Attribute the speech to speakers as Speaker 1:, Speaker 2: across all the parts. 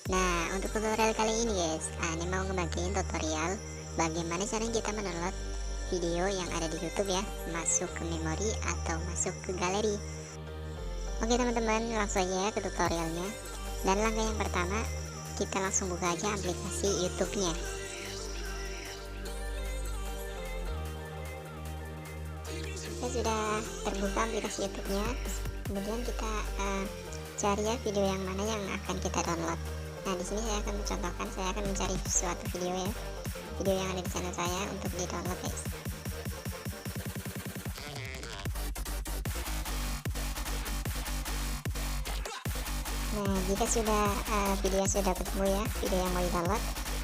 Speaker 1: Nah, untuk tutorial kali ini guys, ini mau ngebagiin tutorial bagaimana caranya kita mendownload video yang ada di YouTube ya, masuk ke memori atau masuk ke galeri. Oke teman-teman, langsung aja ya ke tutorialnya. Dan langkah yang pertama, kita langsung buka aja aplikasi YouTube-nya. Kita sudah terbuka aplikasi YouTube-nya, kemudian kita cari ya video yang mana yang akan kita download. Nah, di sini saya akan mencontohkan, saya akan mencari suatu video ya, video yang ada di channel saya untuk di download guys. Nah, jika sudah video sudah ketemu ya, video yang mau di download,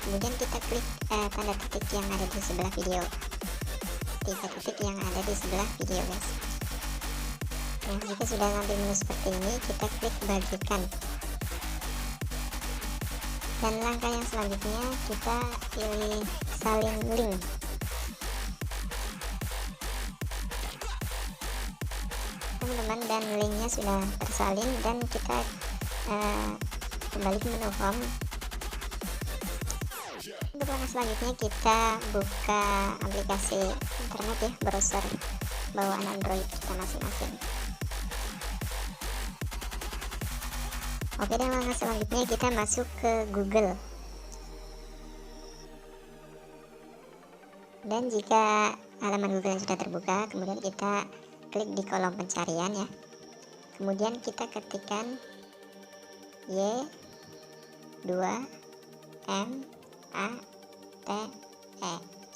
Speaker 1: kemudian kita klik tanda titik yang ada di sebelah video, 3 titik yang ada di sebelah video guys. Nah, jika sudah ngambil menu seperti ini, kita klik bagikan. Dan langkah yang selanjutnya kita pilih salin link. Teman-teman, dan linknya sudah tersalin dan kita kembali ke menu home. Untuk langkah selanjutnya kita buka aplikasi internet ya, browser bawaan Android kita masing-masing. Oke, dan langkah selanjutnya kita masuk ke Google. Dan jika halaman Google sudah terbuka, kemudian kita klik di kolom pencarian ya. Kemudian kita ketikkan Y2MATE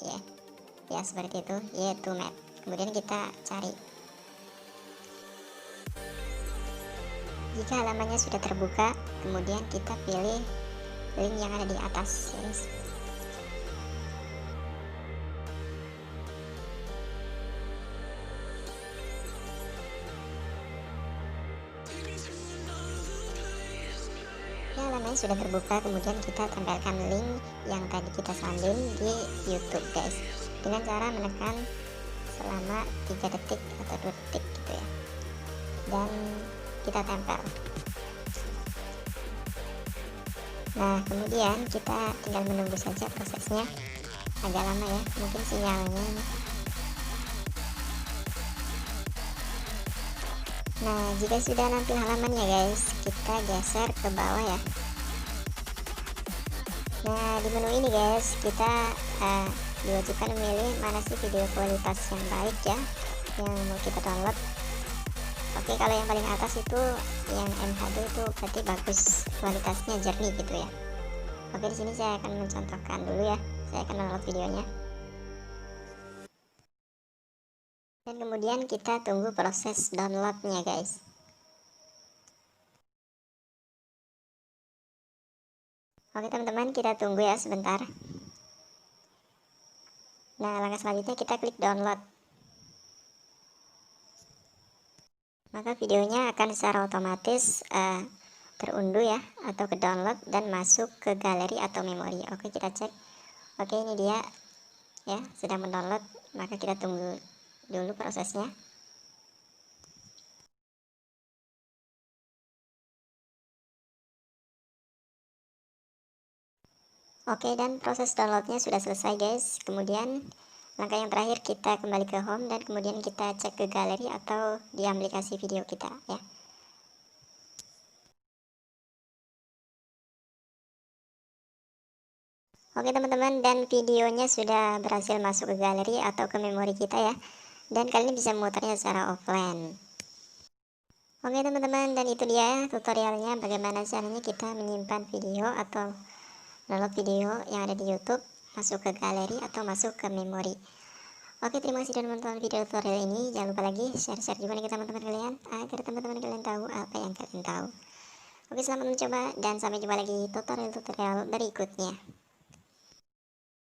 Speaker 1: ya. Ya, seperti itu, Y2Mate. Kemudian kita cari. Jika halamannya sudah terbuka, kemudian kita pilih link yang ada di atas guys. Ya, halamannya sudah terbuka, kemudian kita tempelkan link yang tadi kita salin di YouTube guys, dengan cara menekan selama 3 detik atau 2 detik gitu ya, dan kita tempel. Nah, kemudian kita tinggal menunggu saja prosesnya, agak lama ya, mungkin sinyalnya. Nah, jika sudah nampil halamannya guys, kita geser ke bawah ya. Nah, di menu ini guys, kita diwajibkan memilih mana sih video kualitas yang baik ya, yang mau kita download. Oke, kalau yang paling atas itu yang MHD itu berarti bagus, kualitasnya jernih gitu ya. Oke, di sini saya akan mencontohkan dulu ya, saya akan download videonya. Dan kemudian kita tunggu proses downloadnya guys. Oke teman-teman, kita tunggu ya sebentar. Nah, langkah selanjutnya kita klik download. Maka videonya akan secara otomatis terunduh ya, atau ke download dan masuk ke galeri atau memori. Oke, kita cek. Oke, ini dia ya, sedang mendownload. Maka kita tunggu dulu prosesnya. Oke, dan proses downloadnya sudah selesai guys. Kemudian langkah yang terakhir kita kembali ke home dan kemudian kita cek ke galeri atau di aplikasi video kita ya. Oke teman-teman, dan videonya sudah berhasil masuk ke galeri atau ke memori kita ya. Dan kalian bisa memutarnya secara offline. Oke teman-teman, dan itu dia tutorialnya bagaimana caranya kita menyimpan video atau download video yang ada di YouTube masuk ke galeri atau masuk ke memori. Oke, terima kasih sudah menonton video tutorial ini. Jangan lupa lagi share-share juga ke teman-teman kalian agar teman-teman kalian tahu apa yang kalian tahu. Oke, selamat mencoba dan sampai jumpa lagi tutorial-tutorial berikutnya.